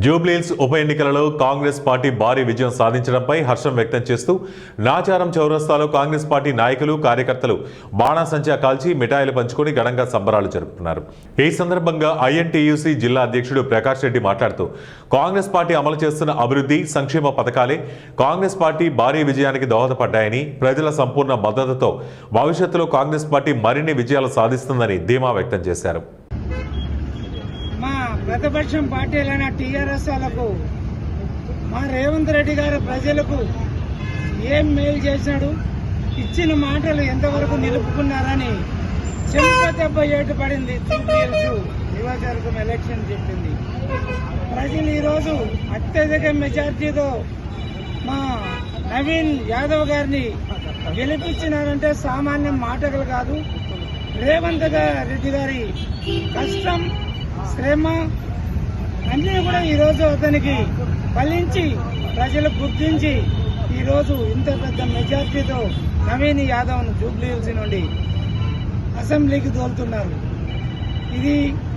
జూబ్లీహిల్స్ ఉప ఎన్నికలలో కాంగ్రెస్ పార్టీ భారీ విజయం సాధించడంపై హర్షం వ్యక్తం చేస్తూ నాచారం చౌరస్తాలో కాంగ్రెస్ పార్టీ నాయకులు కార్యకర్తలు బాణాసంచా కాల్చి మిఠాయిలు పంచుకొని ఘనంగా సంబరాలు జరుపుతున్నారు. ఈ సందర్భంగా ఐఎన్టీయూసీ జిల్లా అధ్యక్షుడు ప్రకాష్ రెడ్డి మాట్లాడుతూ కాంగ్రెస్ పార్టీ అమలు చేస్తున్న అభివృద్ధి సంక్షేమ పథకాలే కాంగ్రెస్ పార్టీ భారీ విజయానికి దోహదపడ్డాయని, ప్రజల సంపూర్ణ మద్దతుతో భవిష్యత్తులో కాంగ్రెస్ పార్టీ మరిన్ని విజయాలు సాధిస్తుందని ధీమా వ్యక్తం చేశారు. మా ప్రతిపక్షం పార్టీలైన టీఆర్ఎస్ వాళ్లకు మా రేవంత్ రెడ్డి గారు ప్రజలకు ఏం మేలు చేశాడు, ఇచ్చిన మాటలు ఎంతవరకు నిలుపుకున్నారని చెంపదెబ్బ ఏటు పడింది. నియోజకవర్గం ఎలక్షన్ చెప్పింది. ప్రజలు ఈరోజు అత్యధిక మెజార్టీతో మా నవీన్ యాదవ్ గారిని గెలిపించినారంటే సామాన్య మాటలు కాదు. రేవంత్ రెడ్డి గారి కష్టం, శ్రమ అన్నీ కూడా ఈరోజు అతనికి ఫలించి ప్రజలు గుర్తించి ఈరోజు ఇంత పెద్ద మెజార్టీతో నవీన్ యాదవ్ను జూబ్లీహిల్స్ నుండి అసెంబ్లీకి తోలుతున్నారు. ఇది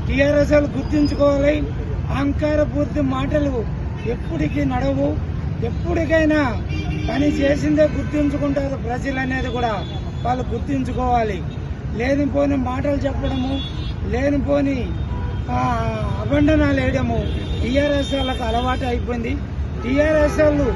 టీఆర్ఎస్ గుర్తించుకోవాలి. అహంకారపూర్తి మాటలు ఎప్పటికీ నడవు. ఎప్పటికైనా పని చేసిందే గుర్తించుకుంటారు ప్రజలు అనేది కూడా వాళ్ళు గుర్తించుకోవాలి. లేనిపోని మాటలు చెప్పడము, లేనిపోని అబండనాలు వేయడము టీఆర్ఎస్ వాళ్ళకు అలవాటు అయిపోయింది. టీఆర్ఎస్ వాళ్ళు